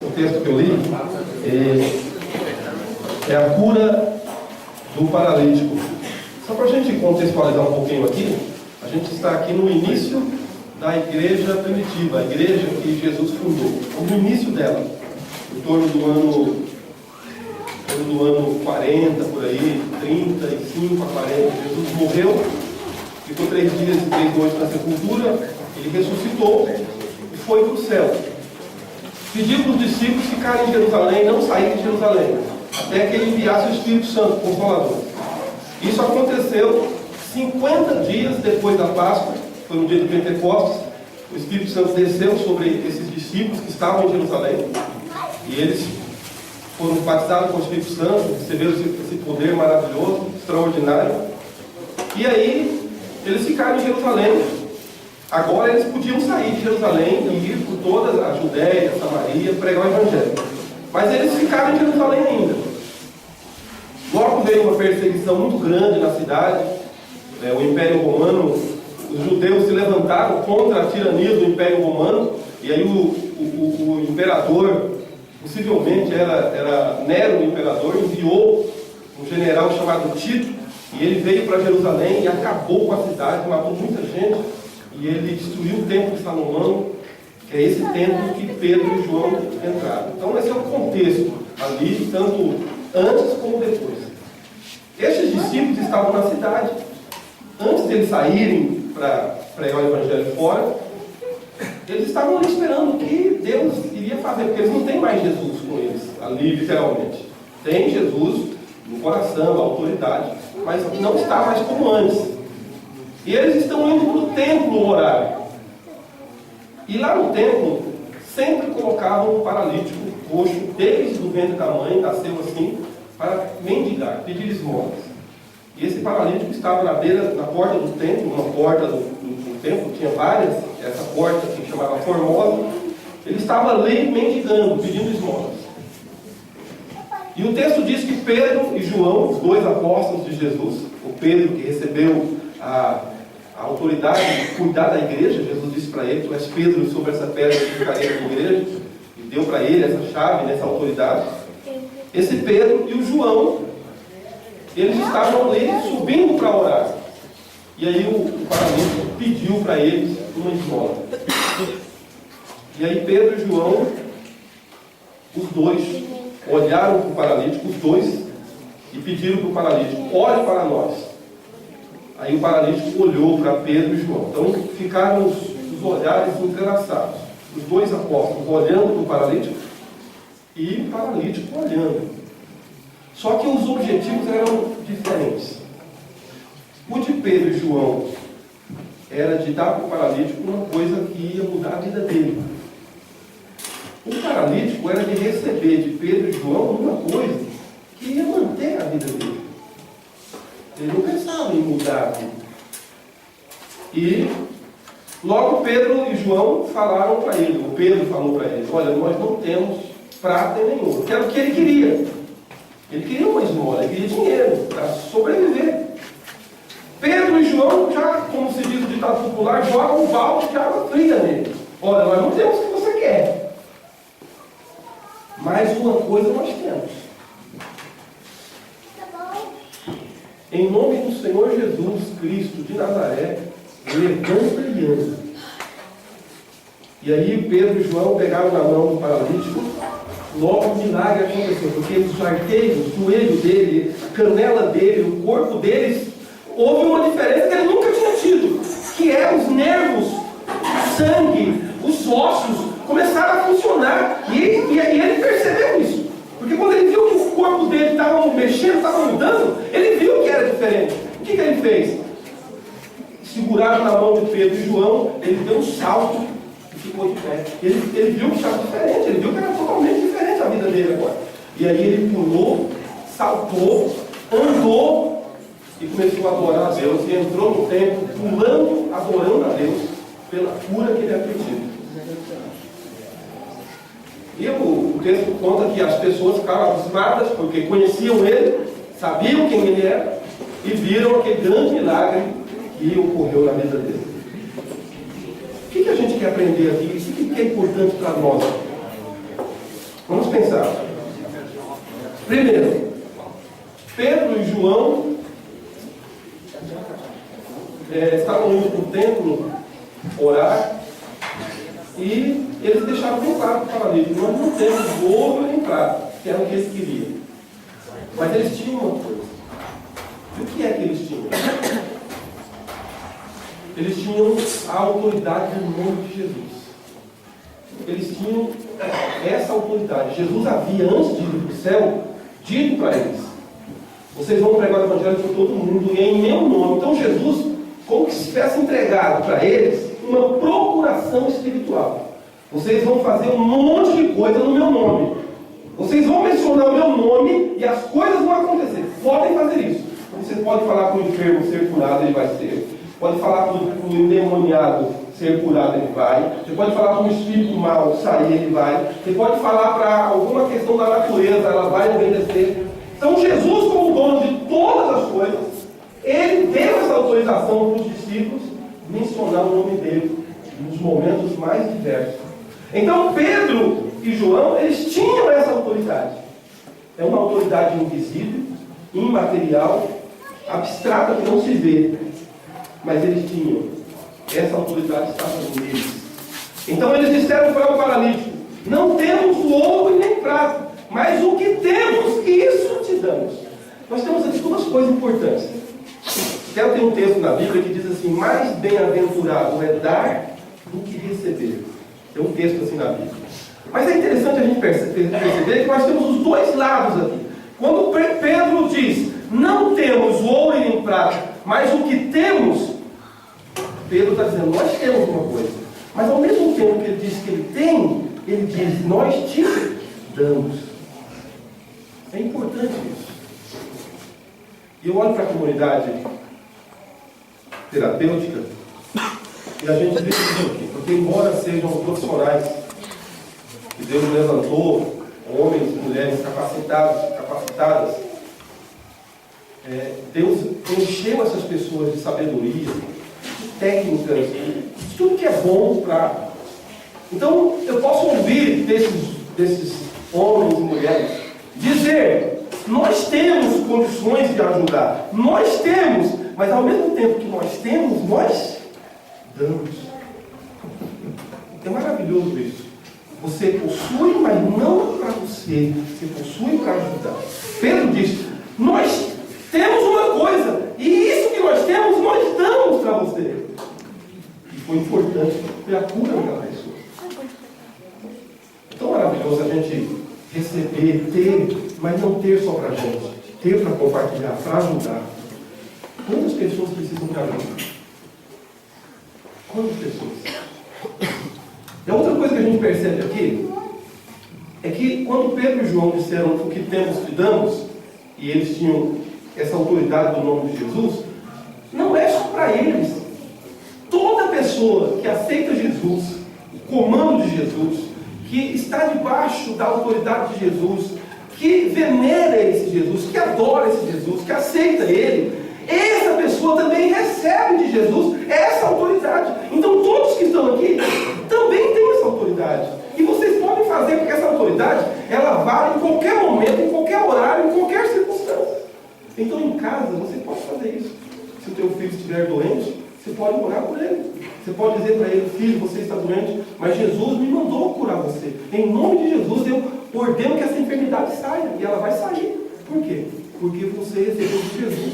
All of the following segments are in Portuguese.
O texto que eu li é a cura do paralítico. Só para a gente contextualizar um pouquinho aqui, a gente está aqui no início da igreja primitiva, a igreja que Jesus fundou. No início dela, em torno do ano 40, por aí, 35 a 40, Jesus morreu, ficou 3 dias e 3 noites na sepultura, ele ressuscitou e foi para o céu. Pediu para os discípulos ficarem em Jerusalém, não saírem de Jerusalém, até que ele enviasse o Espírito Santo, o Consolador. Isso aconteceu 50 dias depois da Páscoa, foi no dia de Pentecostes. O Espírito Santo desceu sobre esses discípulos que estavam em Jerusalém, e eles foram batizados com o Espírito Santo, receberam esse poder maravilhoso, extraordinário. E aí, eles ficaram em Jerusalém. Agora eles podiam sair de Jerusalém e ir por toda a Judéia, a Samaria, pregar o Evangelho. Mas eles ficaram em Jerusalém ainda. Logo veio uma perseguição muito grande na cidade. O Império Romano, os judeus se levantaram contra a tirania do Império Romano. E aí o imperador, possivelmente era Nero o imperador, enviou um general chamado Tito. E ele veio para Jerusalém e acabou com a cidade, matou muita gente. E ele destruiu o templo de Salomão, que é esse templo que Pedro e João entraram. Então esse é o contexto ali, tanto antes como depois. Estes discípulos estavam na cidade. Antes de eles saírem para pregar o Evangelho fora, eles estavam ali esperando o que Deus iria fazer, porque eles não têm mais Jesus com eles, ali literalmente. Tem Jesus no coração, a autoridade, mas não está mais como antes. E eles estão indo para o templo orar. E lá no templo, sempre colocavam um paralítico coxo, desde o ventre da mãe, nasceu assim, para mendigar, pedir esmolas. E esse paralítico estava na porta do templo, uma porta do templo, tinha várias, essa porta que chamava Formosa. Ele estava ali mendigando, pedindo esmolas. E o texto diz que Pedro e João, os 2 apóstolos de Jesus, o Pedro que recebeu a autoridade de cuidar da igreja, Jesus disse para ele: tu és Pedro, sobre essa pedra que ficarei na igreja, e deu para ele essa chave, essa autoridade. Esse Pedro e o João, eles estavam ali subindo para orar. E aí o paralítico pediu para eles uma esmola. E aí Pedro e João, os 2, olharam para o paralítico, os 2, e pediram para o paralítico: olhe para nós. Aí o paralítico olhou para Pedro e João. Então ficaram os olhares entrelaçados. Os 2 apóstolos olhando para o paralítico e o paralítico olhando. Só que os objetivos eram diferentes. O de Pedro e João era de dar para o paralítico uma coisa que ia mudar a vida dele. O paralítico era de receber de Pedro e João uma coisa que ia manter a vida dele. Ele não pensava em mudar a vida. E logo Pedro e João falaram para ele, o Pedro falou para ele: olha, nós não temos prata nem ouro. Que era o que ele queria. Ele queria uma esmola, ele queria dinheiro para sobreviver. Pedro e João, já, como se diz o ditado popular, jogam um balde de água fria nele. Olha, nós não temos o que você quer, mas uma coisa nós temos. Em nome do Senhor Jesus Cristo de Nazaré, levanta e anda. E aí Pedro e João pegaram na mão do paralítico. Logo um milagre aconteceu, porque os arqueiros, o joelho dele, a canela dele, o corpo deles, houve uma diferença que ele nunca tinha tido, que é os nervos, o sangue, os ossos começaram a funcionar. E ele percebeu isso. Porque quando ele viu que o corpo dele estava mexendo, estava mudando, ele viu que era diferente. O que ele fez? Seguraram na mão de Pedro e João, ele deu um salto e ficou de pé. Ele viu que estava diferente, ele viu que era totalmente diferente a vida dele agora. E aí ele pulou, saltou, andou e começou a adorar a Deus. E entrou no templo, pulando, adorando a Deus pela cura que ele havia tido. E o texto conta que as pessoas ficaram abismadas porque conheciam ele, sabiam quem ele era e viram aquele grande milagre que ocorreu na vida dele. O que a gente quer aprender aqui? O que é importante para nós? Vamos pensar. Primeiro, Pedro e João estavam indo para o templo orar e eles deixaram bem claro para o paralítico: nós não temos ouro nem prata, que era o que eles queriam. Mas eles tinham uma coisa. E o que é que eles tinham? Eles tinham a autoridade no nome de Jesus. Eles tinham essa autoridade. Jesus havia, antes de ir para o céu, dito para eles: vocês vão pregar o Evangelho para todo mundo e em meu nome. Então Jesus, como se tivesse entregado para eles uma procuração espiritual. Vocês vão fazer um monte de coisa no meu nome. Vocês vão mencionar o meu nome e as coisas vão acontecer. Podem fazer isso. Você pode falar para o enfermo ser curado, ele vai ser. Pode falar para o endemoniado ser curado, ele vai. Você pode falar para um espírito mau sair, ele vai. Você pode falar para alguma questão da natureza, ela vai obedecer. Então Jesus, como dono de todas as coisas, ele deu essa autorização para os discípulos mencionar o nome dele nos momentos mais diversos. Então Pedro e João, eles tinham essa autoridade. É uma autoridade invisível, imaterial, abstrata, que não se vê. Mas eles tinham. Essa autoridade estava neles. Então eles disseram para o paralítico: não temos ouro e nem prata, mas o que temos, isso te damos. Nós temos aqui duas coisas importantes. Até tem um texto na Bíblia que diz assim: mais bem-aventurado é dar do que receber. Tem um texto assim na Bíblia. Mas é interessante a gente perceber que nós temos os dois lados aqui. Quando Pedro diz: não temos ouro e nem prata, mas o que temos, Pedro está dizendo: nós temos uma coisa. Mas ao mesmo tempo que ele diz que ele tem, ele diz: nós te damos. É importante isso. E eu olho para a comunidade terapêutica e a gente vê isso aqui, porque embora sejam profissionais que Deus levantou, homens e mulheres capacitadas, Deus encheu essas pessoas de sabedoria, de técnicas, de tudo que é bom para... Então eu posso ouvir desses homens e mulheres dizer: nós temos condições de ajudar, nós temos, mas ao mesmo tempo que nós temos, nós damos. É maravilhoso isso. Você possui, mas não para você. Você possui para ajudar. Pedro diz: nós temos uma coisa, e isso que nós temos, nós damos para você. E foi importante, foi a cura daquela pessoa. É tão maravilhoso a gente receber, ter, mas não ter só para a gente. Ter para compartilhar, para ajudar. Quantas pessoas precisam de ajuda? Quantas pessoas? E a outra coisa que a gente percebe aqui é que quando Pedro e João disseram: o que temos te damos, e eles tinham essa autoridade do nome de Jesus, não é só para eles. Toda pessoa que aceita Jesus, o comando de Jesus, que está debaixo da autoridade de Jesus, que venera esse Jesus, que adora esse Jesus, que aceita ele, essa pessoa também recebe de Jesus essa autoridade. Então todos que estão aqui também têm essa autoridade. E vocês podem fazer com que essa autoridade, ela vá em qualquer momento, em qualquer horário, em qualquer circunstância. Então em casa você pode fazer isso. Se o teu filho estiver doente, você pode orar por ele. Você pode dizer para ele: filho, você está doente, mas Jesus me mandou curar você. Em nome de Jesus eu ordeno que essa enfermidade saia. E ela vai sair. Por quê? Porque você recebeu de Jesus.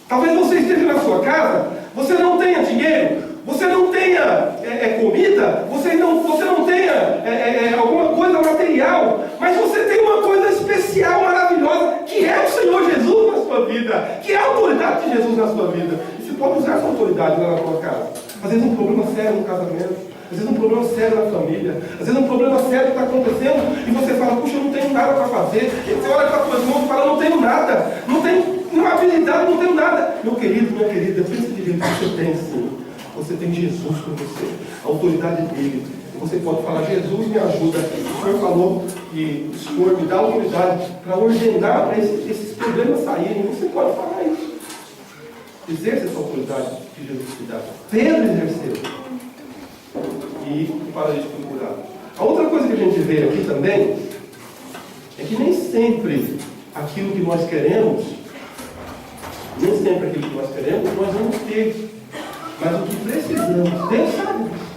Talvez você esteja na sua casa, você não tenha dinheiro, você não tenha comida, você não tenha alguma coisa material, mas você tem uma coisa especial, maravilhosa, que é o Senhor Jesus na sua vida, que é a autoridade de Jesus na sua vida. E você pode usar essa autoridade lá na sua casa. Às vezes um problema sério no casamento, às vezes um problema sério na família, às vezes um problema sério que está acontecendo, e você fala: puxa, eu não tenho nada para fazer. E você olha para as suas mãos e fala: não tenho nada, não tenho uma habilidade, não tenho nada. Meu querido, minha querida, pensa direito, você tem sim. Você tem Jesus com você, a autoridade dele. Você pode falar: Jesus, me ajuda. O Senhor falou que o Senhor me dá autoridade para ordenar para esses problemas saírem. Você pode falar isso. Exerce essa autoridade que Jesus te dá. Pedro exerceu. E o paralítico foi curado. A outra coisa que a gente vê aqui também é que nem sempre aquilo que nós queremos, nós vamos ter. Mas o que precisamos, Deus sabe disso.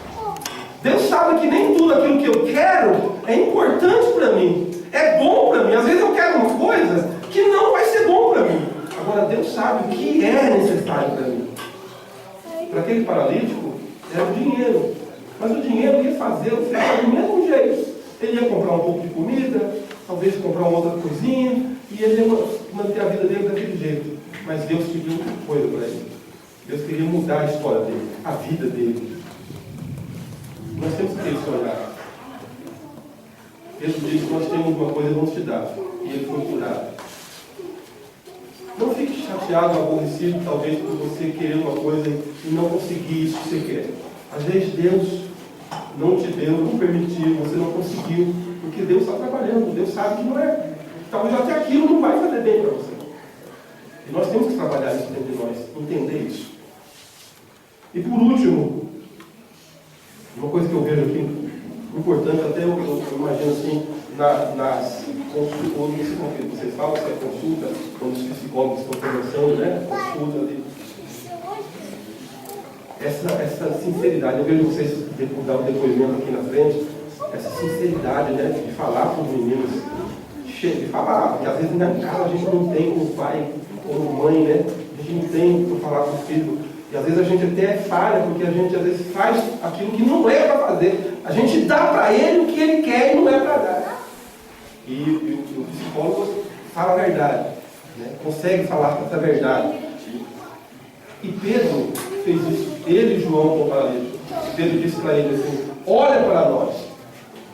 Deus sabe que nem tudo aquilo que eu quero é importante para mim, é bom para mim. Às vezes eu quero uma coisa que não vai ser bom para mim. Agora Deus sabe o que é necessário para mim. Para aquele paralítico, era o dinheiro. Mas o dinheiro ia fazer o feito do mesmo jeito. Ele ia comprar um pouco de comida, talvez comprar uma outra coisinha, e ele ia manter a vida dele daquele jeito. Mas Deus pediu outra coisa para ele. Deus queria mudar a história dele, a vida dele. Nós temos que ter esse olhar. Jesus disse que nós temos uma coisa e vamos te dar. E ele foi curado. Não fique chateado, aborrecido, talvez, por você querer uma coisa e não conseguir isso que você quer. Às vezes Deus não te deu, não permitiu, você não conseguiu, porque Deus está trabalhando. Deus sabe que não é. Talvez até aquilo não vai fazer bem para você. E nós temos que trabalhar isso dentro de nós, entender isso. E por último, uma coisa que eu vejo aqui, importante, até eu imagino assim, nas consultas, ou nesse conflito, vocês falam que é consulta, quando os psicólogos estão conversando, né? Consulta ali. Essa sinceridade, eu vejo vocês dar o depoimento aqui na frente, essa sinceridade, né? De falar para os meninos, de falar, porque às vezes na casa a gente não tem como pai, como mãe, né? A gente não tem para falar com o filho. E às vezes a gente até falha, porque a gente às vezes faz aquilo que não é para fazer. A gente dá para ele o que ele quer e não é para dar. E o psicólogo fala a verdade, né? Consegue falar essa verdade. E Pedro fez isso. Ele e João com o paralítico. Pedro disse para ele assim: olha para nós.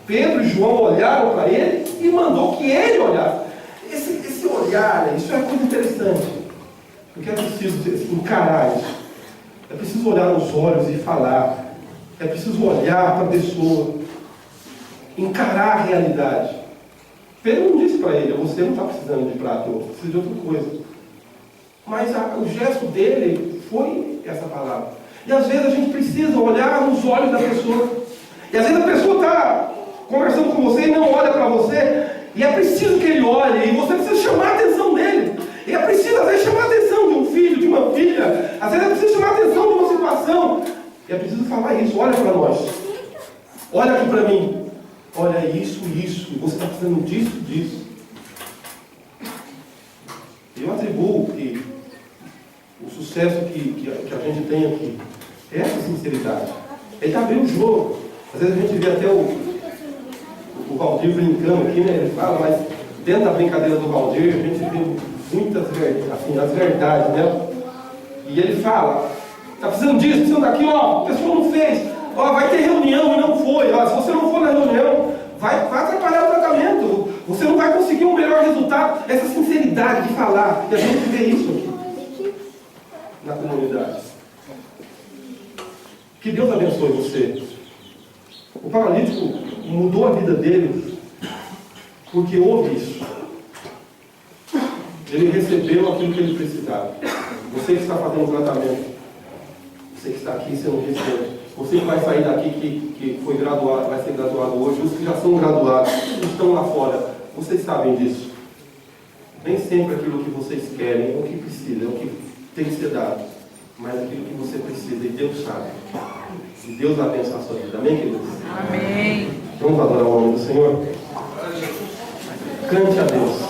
Pedro e João olharam para ele e mandou que ele olhasse. Esse olhar, isso é coisa interessante. Porque é preciso encarar isso. É preciso olhar nos olhos e falar. É preciso olhar para a pessoa. Encarar a realidade. Pedro não disse para ele: você não está precisando de prata, você precisa de outra coisa. Mas o gesto dele foi essa palavra. E às vezes a gente precisa olhar nos olhos da pessoa. E às vezes a pessoa está conversando com você e não olha para você. E é preciso que ele olhe. E você precisa chamar a atenção dele. E é preciso, às vezes, chamar a atenção de um filho, de uma filha. Às vezes é preciso chamar a atenção de uma situação. E é preciso falar isso. Olha para nós. Olha aqui para mim. Olha isso. Você está precisando disso. Eu atribuo que o sucesso que a gente tem aqui é essa sinceridade. Ele está abrindo o jogo. Às vezes a gente vê até o Valdir brincando aqui, né? Ele fala, mas dentro da brincadeira do Valdir, a gente vê muitas assim, as verdades, né? E ele fala: está precisando disso, precisando daquilo, ó, a pessoa não fez, ó, vai ter reunião e não foi, ó, se você não for na reunião, vai atrapalhar o tratamento, você não vai conseguir um melhor resultado. Essa sinceridade de falar, e a gente vê isso aqui na comunidade. Que Deus abençoe você. O paralítico mudou a vida dele porque houve isso. Ele recebeu aquilo que ele precisava. Você que está fazendo tratamento, você que está aqui sendo recebeu, você que vai sair daqui que foi graduado, vai ser graduado hoje, os que já são graduados, estão lá fora, vocês sabem disso. Nem sempre aquilo que vocês querem é o que precisa, é o que tem que ser dado, mas aquilo que você precisa, e Deus sabe. E Deus vai abençoar a sua vida. Amém, queridos? Amém. Vamos adorar o nome do Senhor? Cante a Deus.